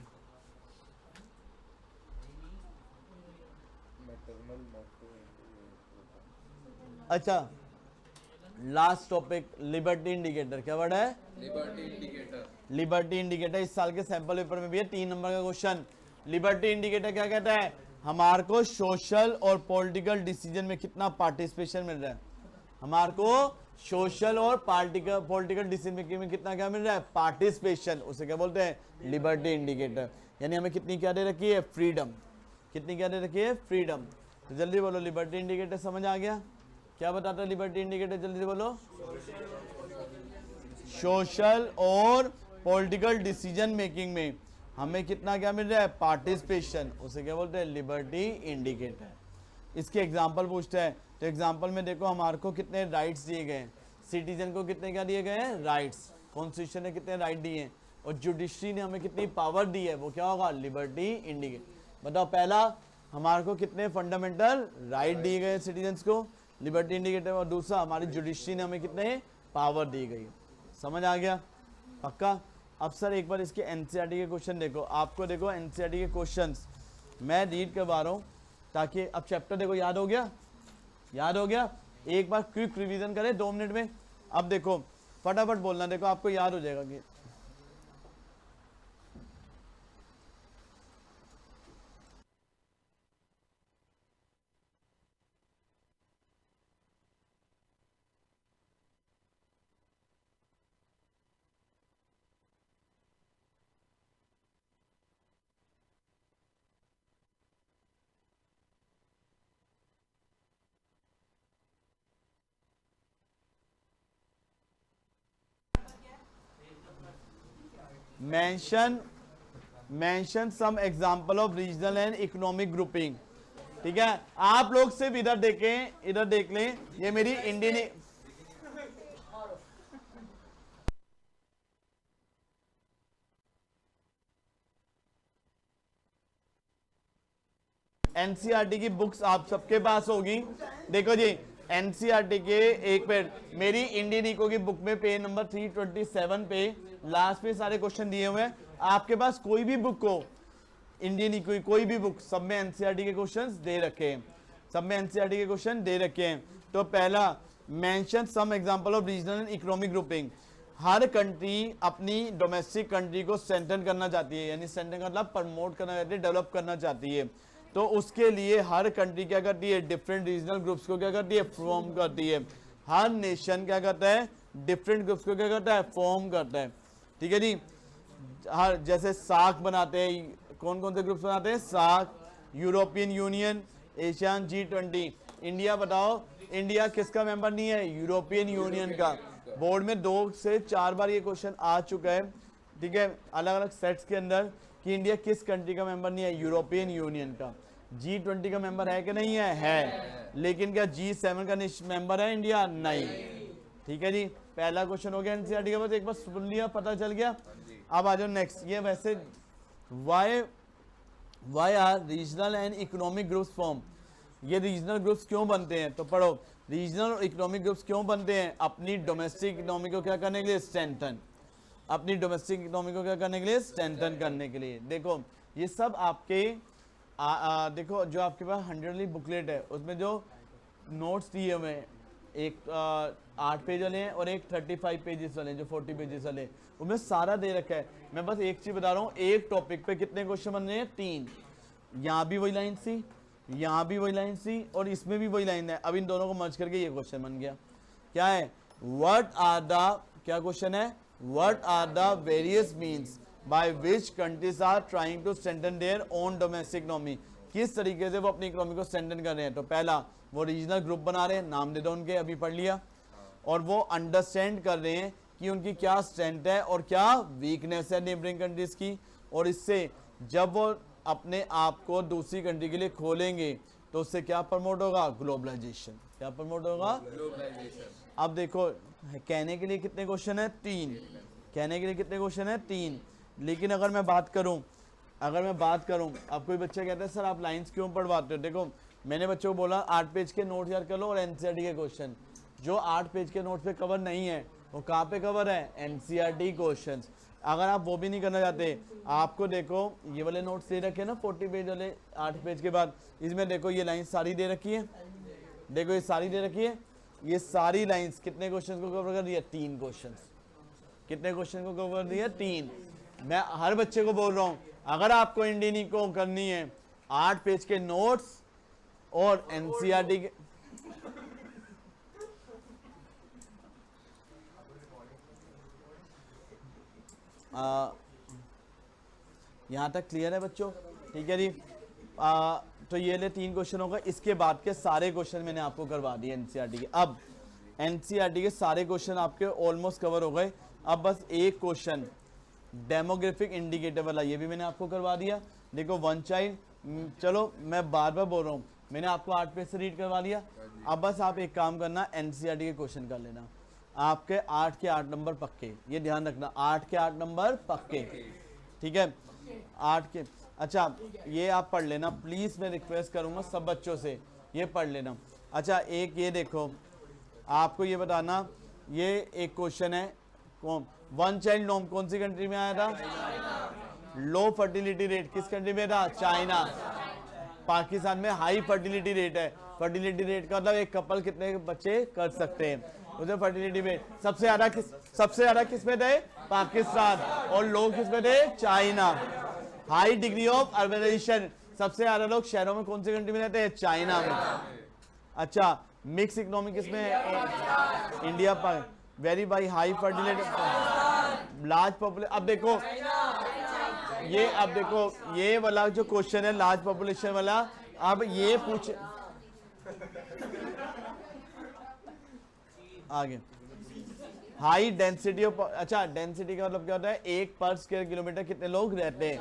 अच्छा लास्ट टॉपिक लिबर्टी इंडिकेटर। क्या वर्ड है? Liberty indicator. लिबर्टी इंडिकेटर इस साल के सैंपल पेपर में भी है, 3 नंबर का क्वेश्चन। लिबर्टी इंडिकेटर क्या कहता है? हमारे को सोशल और पॉलिटिकल डिसीजन में कितना पार्टिसिपेशन मिल रहा है? हमारे को सोशल और पॉलिटिकल डिसीजन मेकिंग में कितना क्या मिल रहा है? पार्टिसिपेशन। उसे क्या बोलते हैं? Liberty indicator. यानी हमें कितनी क्या दे रखी है? फ्रीडम। कितनी क्या दे रखी है? फ्रीडम। तो जल्दी बोलो लिबर्टी इंडिकेटर समझ आ गया? क्या बताता है लिबर्टी इंडिकेटर? जल्दी से बोलो। सोशल और पॉलिटिकल डिसीजन मेकिंग में हमें कितना क्या मिल रहा है? पार्टिसिपेशन। उसे क्या बोलते हैं? Liberty indicator. इसके एग्जांपल पूछते हैं, तो एग्जांपल में देखो हमारे को कितने राइट्स दिए गए हैं, सिटीजन को कितने क्या दिए गए हैं? राइट्स। कॉन्स्टिट्यूशन ने कितने राइट दिए हैं और जुडिशरी ने हमें कितनी पावर दी है, वो क्या होगा? Liberty indicator. बताओ पहला हमारे को कितने फंडामेंटल राइट दिए गए सिटीजन्स को? Liberty indicator. और दूसरा हमारी जुडिशरी ने हमें कितने पावर दी गई। समझ आ गया? पक्का? अब सर एक बार इसके एनसीईआरटी के क्वेश्चन देखो, आपको देखो एनसीईआरटी के क्वेश्चंस मैं रीड करवा रहा हूँ ताकि अब चैप्टर देखो याद हो गया? याद हो गया? एक बार क्विक रिवीजन करें 2 मिनट में। अब देखो फटाफट बोलना, देखो आपको याद हो जाएगा कि mention some example of regional and economic grouping. ठीक है, आप लोग सिर्फ इधर देखें, इधर देख लें, ये मेरी इंडियन एनसीईआरटी की बुक्स आप सबके पास होगी। देखो जी, एनसीईआरटी के एक पेज, मेरी इंडियन इको की बुक में पेज नंबर 327 पे लास्ट पे सारे क्वेश्चन दिए हुए हैं। आपके पास कोई भी बुक हो, इंडियन इको कोई भी बुक, सब में एनसीईआरटी के क्वेश्चंस दे रखे हैं, सब में एनसीईआरटी के क्वेश्चन दे रखे हैं। तो पहला, mention some example of regional and economic grouping. हर कंट्री अपनी डोमेस्टिक कंट्री को स्ट्रेंथन करना चाहती है, यानी स्ट्रेंथन का मतलब प्रमोट करना चाहती है, डेवलप करना चाहती है। तो उसके लिए हर कंट्री क्या करती है, डिफरेंट रीजनल ग्रुप्स को क्या करती है, फॉर्म करती है। हर नेशन क्या करता है, डिफरेंट ग्रुप्स को क्या करता है, फॉर्म करता है। ठीक है जी, हर जैसे सार्क बनाते हैं, कौन कौन से ग्रुप्स बनाते हैं, SAARC, European Union, Asian G20। India बताओ, इंडिया किसका मेंबर नहीं है, यूरोपियन यूनियन का। बोर्ड में 2 से 4 बार ये क्वेश्चन आ चुका है, ठीक है, अलग अलग सेट्स के अंदर, कि इंडिया किस कंट्री का मेंबर नहीं है, यूरोपियन यूनियन का। G20 का मेंबर है कि नहीं है, लेकिन क्या G7 का मेंबर है इंडिया, नहीं। ठीक है जी, पहला क्वेश्चन हो गया एनसीईआरटी का, बस एक बार सुन लिया, पता चल गया। अब आ जाओ नेक्स्ट, ये वैसे why are regional and economic groups form. ये रीजनल ग्रुप्स क्यों बनते हैं, तो पढ़ो, रीजनल और इकोनॉमिक ग्रुप्स क्यों बनते हैं, अपनी डोमेस्टिक इकोनॉमी को क्या करने के लिए, स्ट्रेंथन, अपनी डोमेस्टिक इकोनॉमी को क्या करने के लिए, स्ट्रेंथन करने के लिए। देखो ये सब आपके देखो जो आपके पास 100 बुकलेट है, उसमें जो नोट्स दिए हुए हैं, एक 8 पेज वाले हैं और एक 35 पेजेस वाले हैं, जो 40 पेजेस वाले, उनमें सारा दे रखा है। मैं बस एक चीज बता रहा हूँ, एक टॉपिक पे कितने क्वेश्चन बन रहे हैं, 3। यहाँ भी वही लाइन थी, यहाँ भी वही लाइन थी, और इसमें भी वही लाइन है। अब इन दोनों को मर्ज करके ये क्वेश्चन बन गया। क्या है, व्हाट आर द, क्या क्वेश्चन है, what are the various means by which countries are trying to strengthen their own domestic economy. किस तरीके से वो अपनी इकोनॉमी को स्ट्रेंथन कर रहे हैं। तो पहला, वो रीजनल ग्रुप बना रहे हैं, नाम दे दो उनके, अभी पढ़ लिया, और वो अंडरस्टैंड कर रहे हैं कि उनकी क्या स्ट्रेंथ है और क्या वीकनेस है नेबरिंग कंट्रीज की, और इससे जब वो अपने आप को दूसरी कंट्री के लिए खोलेंगे तो उससे क्या प्रमोट होगा, ग्लोबलाइजेशन। क्या प्रमोट होगा, ग्लोबलाइजेशन। अब देखो, कहने के लिए कितने क्वेश्चन है, 3। कहने के लिए कितने क्वेश्चन है, 3। लेकिन अगर मैं बात करूं, अब कोई बच्चा कहता है सर आप लाइंस क्यों पढ़वाते हो। देखो, मैंने बच्चों को बोला 8 पेज के नोट याद कर लो और एनसीईआरटी के क्वेश्चन। जो 8 पेज के नोट पे कवर नहीं है, वो कहाँ पे कवर है, एनसीईआरटी क्वेश्चंस। अगर आप वो भी नहीं करना चाहते, आपको देखो ये वाले नोट्स दे रखे हैं ना, 40 पेज वाले, 8 पेज के बाद, इसमें देखो ये लाइन सारी दे रखी है, देखो ये सारी दे रखी है, ये सारी लाइंस कितने क्वेश्चन को कवर कर दिया, 3 क्वेश्चन। कितने क्वेश्चन को कवर दिया, 3। मैं हर बच्चे को बोल रहा हूं, अगर आपको इंडियन इको करनी है, 8 पेज के नोट्स और एनसीईआरटी के, यहां तक क्लियर है बच्चों, ठीक है जी। तो ये ले 3 क्वेश्चन होगा, इसके बाद के सारे क्वेश्चन मैंने आपको करवा दिए एनसीईआरटी के। अब एनसीईआरटी के सारे क्वेश्चन आपके ऑलमोस्ट कवर हो गए। अब बस एक क्वेश्चन डेमोग्राफिक इंडिकेटर वाला, ये भी मैंने आपको करवा दिया। देखो, 1 चाइल्ड, चलो मैं बार बार बोल रहा हूँ, मैंने आपको 8 पेज से रीड करवा दिया। अब बस आप एक काम करना, एनसीईआरटी के क्वेश्चन कर लेना, आपके 8 के 8 नंबर पक्के, ये ध्यान रखना, 8 के 8 नंबर पक्के, ठीक है, 8 के। अच्छा, ये आप पढ़ लेना प्लीज, मैं रिक्वेस्ट करूंगा सब बच्चों से, ये पढ़ लेना। अच्छा, एक ये देखो, आपको ये बताना, ये एक क्वेश्चन है, 1 चाइल्ड नॉर्म कौन सी कंट्री में आया था, लो फर्टिलिटी रेट किस कंट्री में था, चाइना। पाकिस्तान में हाई फर्टिलिटी रेट है। फर्टिलिटी रेट का मतलब एक कपल कितने बच्चे कर सकते हैं, उसे फर्टिलिटी रेट सबसे ज्यादा किस में थे, पाकिस्तान, और लोग किस में थे, China. High degree of urbanization, सबसे ज्यादा लोग शहरों में कौन सी कंट्री में रहते हैं, चाइना में। अच्छा, मिक्स इकोनॉमी किसमें है, इंडिया पर। Very by high fertility, large population. अब देखो ये वाला जो क्वेश्चन है लार्ज पॉपुलेशन वाला, अब ये पूछ आगे, हाई डेंसिटी ऑफ, अच्छा डेंसिटी का मतलब क्या होता है, 1 पर स्क्वायर किलोमीटर कितने लोग रहते हैं।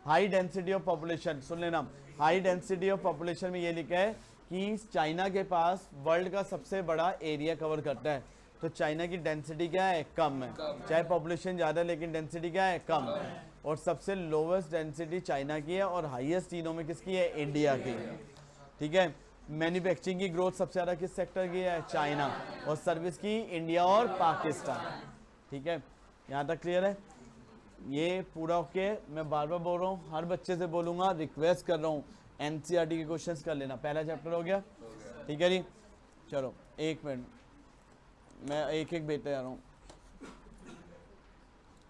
हाई डेंसिटी ऑफ पॉपुलेशन, सुन लेना, हाई डेंसिटी ऑफ पॉपुलेशन में ये लिखा है कि चाइना के पास वर्ल्ड का सबसे बड़ा एरिया कवर करता है, तो चाइना की डेंसिटी क्या है, कम है, चाहे पॉपुलेशन ज़्यादा है लेकिन डेंसिटी क्या है, कम। और सबसे लोवेस्ट डेंसिटी चाइना की है और हाईएस्ट तीनों में किसकी है, इंडिया की। ठीक है, मैन्युफैक्चरिंग की ग्रोथ सबसे ज़्यादा किस सेक्टर की है, चाइना, और सर्विस की इंडिया और पाकिस्तान। ठीक है, यहाँ तक क्लियर है, ये पूरा ओके। मैं बार बार बोल रहा हूँ, हर बच्चे से बोलूँगा, रिक्वेस्ट कर रहा हूँ एनसीईआरटी के क्वेश्चंस कर लेना। पहला चैप्टर हो गया, ठीक है जी। चलो एक मिनट, मैं एक एक बेटे आ रहा हूँ।